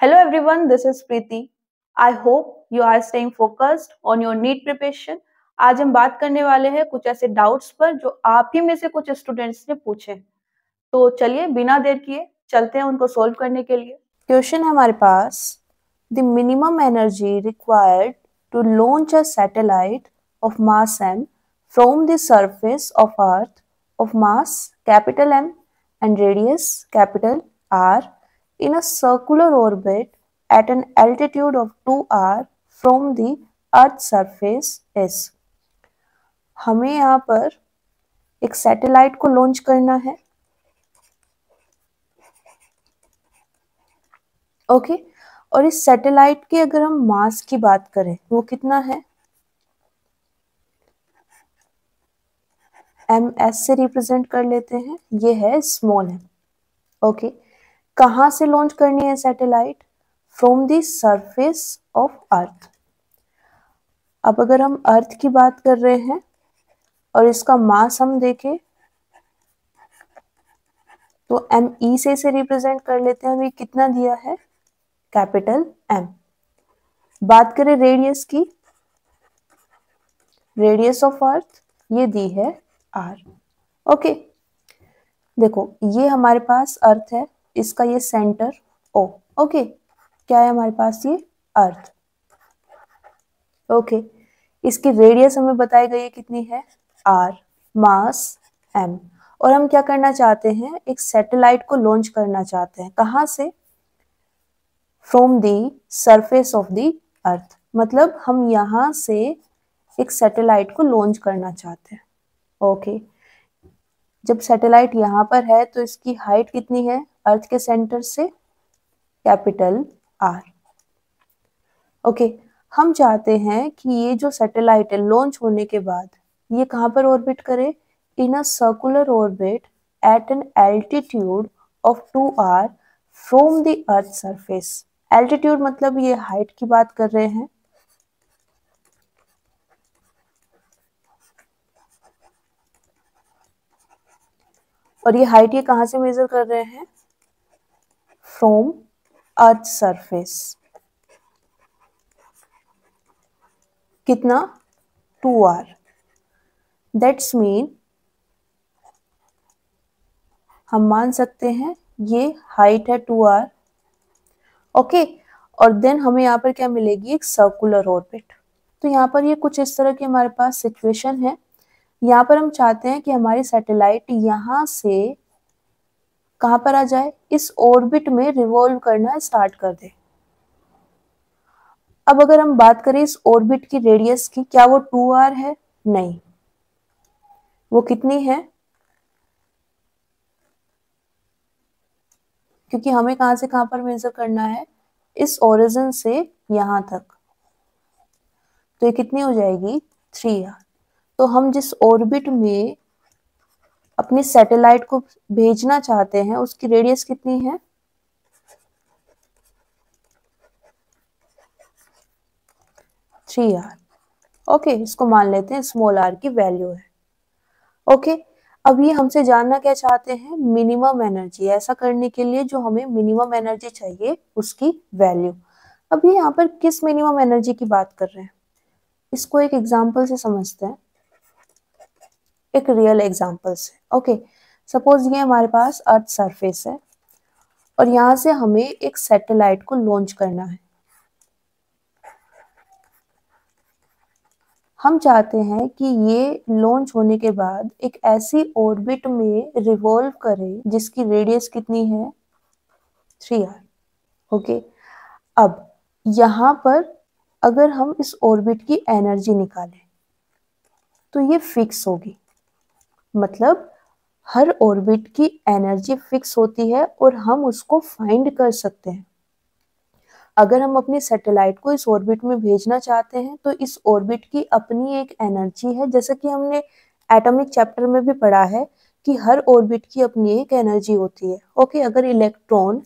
Hello everyone, this is Preeti. I hope you are staying focused on your NEET preparation. आज हम बात करने वाले हैं कुछ ऐसे डाउट्स पर जो आप ही में से कुछ स्टूडेंट्स ने पूछे। तो चलिए बिना देर किए चलते हैं उनको सॉल्व करने के लिए। क्वेश्चन है हमारे पास, the minimum energy required to launch a satellite of mass m from the surface of earth of mass capital M and radius capital R in a circular orbit at an altitude of 2r from the earth's surface is। हमें यहाँ पर एक satellite को launch करना है। Okay, और इस satellite की अगर हम मास की बात करें वो कितना है, ms से रिप्रेजेंट कर लेते हैं, ये है स्मॉल m। ओके, कहाँ से लॉन्च करनी है satellite? From the surface of earth. अब अगर हम अर्थ की बात कर रहे हैं और इसका मास हम देखें तो me से इसे रिप्रेजेंट कर लेते हैं। हमें कितना दिया है? Capital M। बात करें रेडियस की, रेडियस ऑफ अर्थ ये दी है R। ओके, देखो ये हमारे पास अर्थ है, इसका ये सेंटर O। ओके, क्या है हमारे पास? ये अर्थ। ओके, इसकी रेडियस हमें बताई गई है कितनी है? R, मास M। और हम क्या करना चाहते हैं? एक सैटेलाइट को लॉन्च करना चाहते हैं। कहाँ से? From the surface of the earth. मतलब हम यहाँ से एक सैटेलाइट को लॉन्च करना चाहते हैं। ओके, जब सैटेलाइट यहाँ पर है तो इसकी हाइट कितनी है अर्थ के सेंटर से? Capital R। ओके, हम चाहते हैं कि ये जो सैटेलाइट है लॉन्च होने के बाद ये कहाँ पर ऑर्बिट करे? In a circular orbit at an altitude of 2r from the earth surface. Altitude मतलब ये हाइट की बात कर रहे हैं। और ये हाइट ये कहाँ से मेजर कर रहे हैं? From earth surface. कितना? 2r। दैट्स मीन हम मान सकते हैं ये हाइट है 2r। ओके, और देन हमें यहाँ पर क्या मिलेगी? एक सर्कुलर ऑर्बिट। तो यहाँ पर ये कुछ इस तरह की हमारे पास सिचुएशन है। यहाँ पर हम चाहते हैं कि हमारी सैटेलाइट यहाँ से कहाँ पर आ जाए? इस ऑर्बिट में रिवॉल्व करना स्टार्ट कर दे। अब अगर हम बात करें इस ऑर्बिट की रेडियस की, क्या वो 2r है? नहीं, वो कितनी है? क्योंकि हमें कहां से कहां पर मेजर करना है? इस ओरिजिन से यहां तक। तो ये कितनी हो जाएगी? 3r। तो हम जिस ऑर्बिट में अपनी सैटेलाइट को भेजना चाहते हैं उसकी रेडियस कितनी है? 3r। ओके, इसको मान लेते हैं स्मॉल r की वैल्यू है। ओके, अब ये हमसे जानना क्या चाहते हैं? Minimum energy. ऐसा करने के लिए जो हमें मिनिमम एनर्जी चाहिए उसकी वैल्यू। अब ये यहाँ पर किस मिनिमम एनर्जी की बात कर रहे हैं? इसको एक एग्जांपल से समझते हैं, एक रियल एग्जांपल से। ओके, सपोज ये हमारे पास अर्थ सरफेस है और यहाँ से हमें एक सैटेलाइट को लॉन्च करना है। हम चाहते हैं कि ये लॉन्च होने के बाद एक ऐसी ऑर्बिट में रिवॉल्व करे जिसकी रेडियस कितनी है? 3r। ओके, अब यहाँ पर अगर हम इस ऑर्बिट की एनर्जी निकालें तो ये फिक्स होगी। मतलब हर ऑर्बिट की एनर्जी फिक्स होती है और हम उसको फाइंड कर सकते हैं। अगर हम अपनी सैटेलाइट को इस ऑर्बिट में भेजना चाहते हैं तो इस ऑर्बिट की अपनी एक एनर्जी है। जैसे कि हमने एटॉमिक चैप्टर में भी पढ़ा है कि हर ऑर्बिट की अपनी एक एनर्जी होती है। ओके, अगर इलेक्ट्रॉन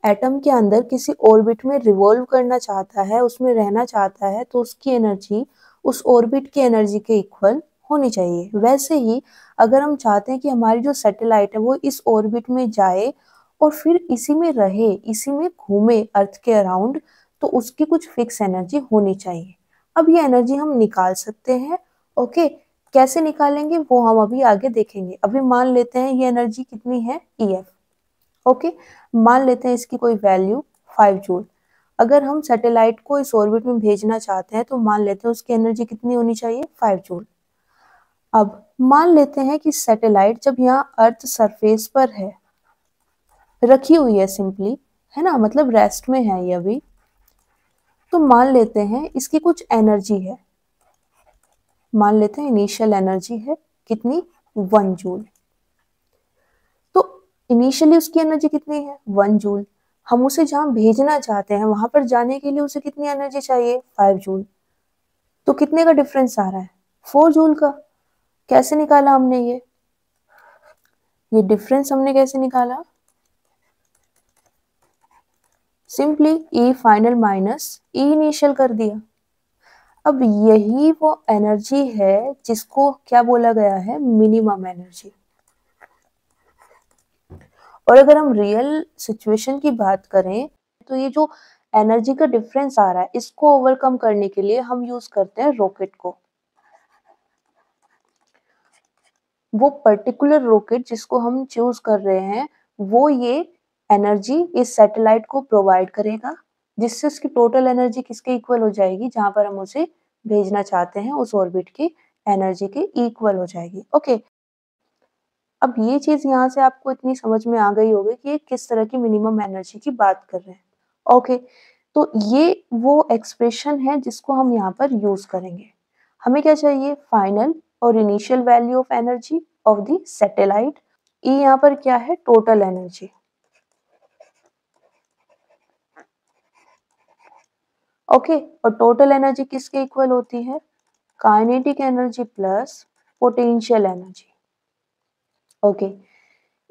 एटम के अंदर किसी ऑर्बिट में रिवॉल्व करना चाहता है, उसमें रहना चाहता है, तो उसकी एनर्जी उस ऑर्बिट की एनर्जी के इक्वल होनी चाहिए। वैसे ही अगर हम चाहते हैं कि हमारी जो सैटेलाइट है वो इस ऑर्बिट में जाए और फिर इसी में रहे, इसी में घूमे अर्थ के अराउंड, तो उसकी कुछ फिक्स एनर्जी होनी चाहिए। अब ये एनर्जी हम निकाल सकते हैं। ओके, कैसे निकालेंगे वो हम अभी आगे देखेंगे। अभी मान लेते हैं ये एनर्जी कितनी है, EF। ओके, मान लेते हैं इसकी कोई वैल्यू 5 जूल। अगर हम सैटेलाइट को इस ऑर्बिट में भेजना चाहते हैं तो मान लेते हैं उसकी एनर्जी कितनी होनी चाहिए, 5 जूल। अब मान लेते हैं कि सैटेलाइट जब यहाँ अर्थ सरफेस पर है, रखी हुई है सिंपली, है ना, मतलब रेस्ट में है ये अभी, तो मान लेते हैं इसकी कुछ एनर्जी है। मान लेते हैं इनिशियल एनर्जी है कितनी, 1 जूल। तो इनिशियली उसकी एनर्जी कितनी है, 1 जूल। हम उसे जहां भेजना चाहते हैं वहां पर जाने के लिए उसे कितनी एनर्जी चाहिए, 5 जूल। तो कितने का डिफरेंस आ रहा है, 4 जूल का। कैसे निकाला हमने ये डिफरेंस हमने कैसे निकाला, simply E final minus E initial कर दिया। अब यही वो एनर्जी है जिसको क्या बोला गया है, मिनिमम एनर्जी। और अगर हम रियल सिचुएशन की बात करें तो ये जो एनर्जी का डिफरेंस आ रहा है इसको ओवरकम करने के लिए हम यूज करते हैं रॉकेट को। वो पर्टिकुलर रॉकेट जिसको हम चूज कर रहे हैं वो ये एनर्जी इस सैटेलाइट को प्रोवाइड करेगा, जिससे उसकी टोटल एनर्जी किसके इक्वल हो जाएगी, जहां पर हम उसे भेजना चाहते हैं उस ऑर्बिट की एनर्जी के इक्वल हो जाएगी। ओके, अब ये चीज यहाँ से आपको इतनी समझ में आ गई होगी कि ये किस तरह की मिनिमम एनर्जी की बात कर रहे हैं। ओके, तो ये वो एक्सप्रेशन है जिसको हम यहाँ पर यूज करेंगे। हमें क्या चाहिए, फाइनल और initial value of energy of the satellite. E यहाँ पर क्या है, टोटल एनर्जी। ओके, और टोटल एनर्जी किसके इक्वल होती है, kinetic energy plus potential energy. Okay,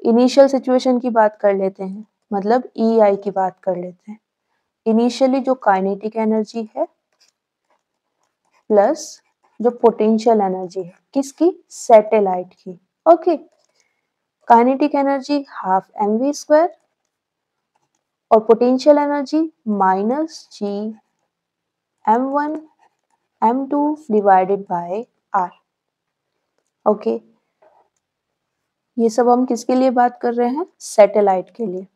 initial situation की बात कर लेते हैं, मतलब EI की बात कर लेते हैं। इनिशियली जो काइनेटिक एनर्जी है प्लस जो पोटेंशियल एनर्जी है किसकी, सैटेलाइट की। Okay, kinetic energy half mv² और potential energy -G m1 m2 divided by r। Okay, ये सब हम किसके लिए बात कर रहे हैं, सैटेलाइट के लिए।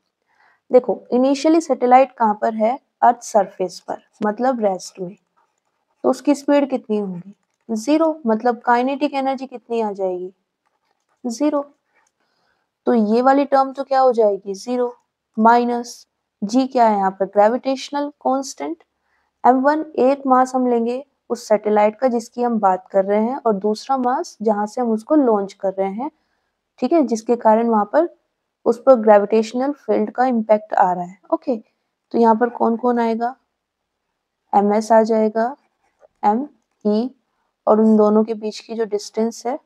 देखो, इनिशियली सैटेलाइट कहाँ पर है, अर्थ सरफेस पर, मतलब रेस्ट में। तो उसकी स्पीड कितनी होगी, 0, मतलब काइनेटिक एनर्जी कितनी आ जाएगी, 0। तो ये वाली टर्म तो क्या हो जाएगी, 0 माइनस जी क्या है यहाँ पर, ग्रेविटेशनल कांस्टेंट m1। एक मास हम लेंगे उस सैटेलाइट का जिसकी हम बात कर रहे हैं, और दूसरा मास जहां से हम उसको लॉन्च कर रहे हैं, ठीक है, जिसके कारण वहां पर उस पर ग्रेविटेशनल फील्ड का इम्पैक्ट आ रहा है। ओके, तो यहाँ पर कौन कौन आएगा, ms आ जाएगा, me, और उन दोनों के बीच की जो डिस्टेंस है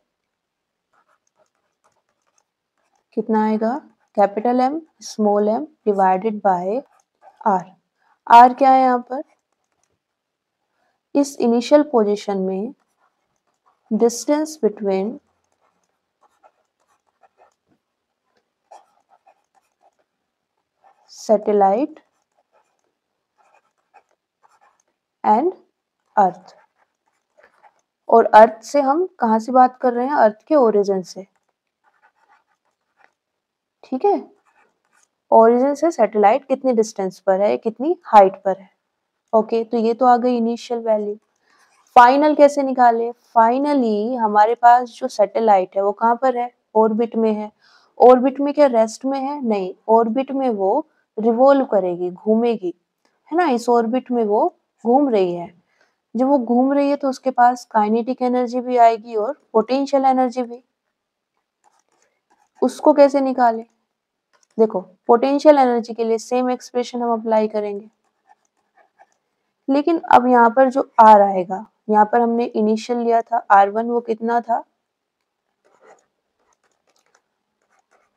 कितना आएगा, capital M small m divided by r। r क्या है यहाँ पर, इस इनिशियल पोजीशन में distance between satellite and earth. और अर्थ से हम कहां से बात कर रहे हैं, अर्थ के ओरिजिन से, ठीक है। ओरिजिन से सैटेलाइट कितनी डिस्टेंस पर है, कितनी हाइट पर है। ओके, तो ये तो आ गई इनिशियल वैल्यू। फाइनल कैसे निकाले, फाइनली हमारे पास जो सैटेलाइट है वो कहाँ पर है, ऑर्बिट में है। ऑर्बिट में क्या रेस्ट में है, नहीं, ऑर्बिट में वो रिवॉल्व करेगी, घूमेगी, है ना, इस ऑर्बिट में वो घूम रही है। जब वो घूम रही है तो उसके पास काइनेटिक एनर्जी भी आएगी और पोटेंशियल एनर्जी भी। उसको कैसे निकाले, देखो, पोटेंशियल एनर्जी के लिए सेम एक्सप्रेशन हम अप्लाई करेंगे, लेकिन अब यहाँ पर जो R आएगा, यहाँ पर हमने इनिशियल लिया था R1, वो कितना था,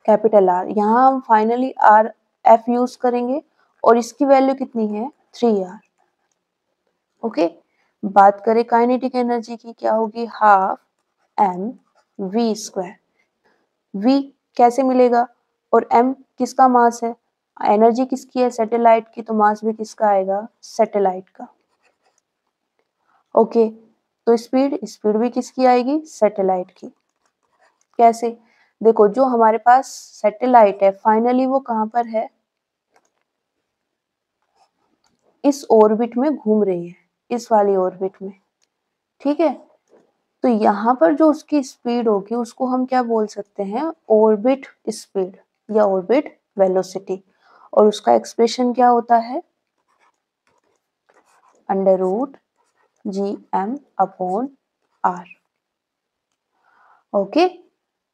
कैपिटल R। यहाँ हम फाइनली RF यूज करेंगे और इसकी वैल्यू कितनी है, 3R। ओके, बात करें काइनेटिक एनर्जी की, क्या होगी, हाफ mv²। v कैसे मिलेगा, और m किसका मास है, एनर्जी किसकी है, सैटेलाइट की, तो मास भी किसका आएगा, सैटेलाइट का। ओके, तो स्पीड भी किसकी आएगी, सैटेलाइट की। कैसे, देखो जो हमारे पास सैटेलाइट है फाइनली वो कहाँ पर है, इस ऑर्बिट में घूम रही है, इस वाली ऑर्बिट में, ठीक है। तो यहाँ पर जो उसकी स्पीड होगी उसको हम क्या बोल सकते हैं, ऑर्बिट स्पीड या ऑर्बिट वेलोसिटी, और उसका एक्सप्रेशन क्या होता है, √gm/r। ओके,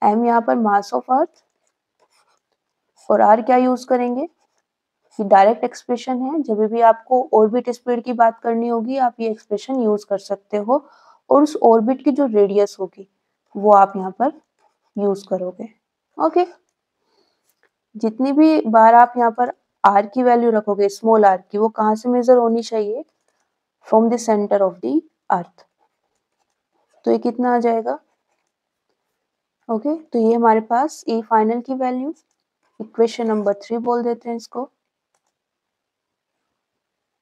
m यहाँ पर मास ऑफ अर्थ और r क्या यूज करेंगे, ये डायरेक्ट एक्सप्रेशन है, जब भी आपको ऑर्बिट स्पीड की बात करनी होगी आप ये एक्सप्रेशन यूज कर सकते हो, और उस ऑर्बिट की जो रेडियस होगी वो आप यहाँ पर यूज करोगे। ओके, जितनी भी बार आप यहाँ पर r की वैल्यू रखोगे, स्मॉल r की, वो कहाँ से मेजर होनी चाहिए, from the centre of the earth. तो ये कितना आ जाएगा, ओके, तो ये हमारे पास ए फाइनल की वैल्यू, इक्वेशन नंबर 3 बोल देते हैं इसको,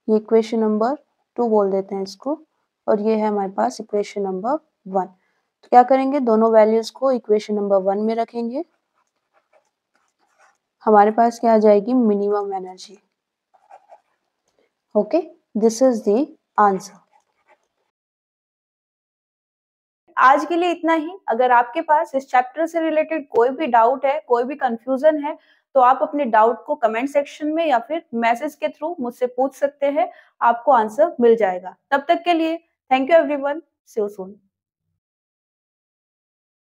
ये इक्वेशन नंबर 2 बोल देते हैं इसको, और ये है हमारे पास इक्वेशन नंबर 1। तो क्या करेंगे, दोनों वैल्यूज को इक्वेशन नंबर 1 में रखेंगे, हमारे पास क्या आ जाएगी, minimum energy. Okay, this is the answer. आज के लिए इतना ही। अगर आपके पास इस चैप्टर से रिलेटेड कोई भी डाउट है, कोई भी कंफ्यूजन है, तो आप अपने डाउट को कमेंट सेक्शन में या फिर मैसेज के थ्रू मुझसे पूछ सकते हैं, आपको आंसर मिल जाएगा। तब तक के लिए thank you everyone, see you soon.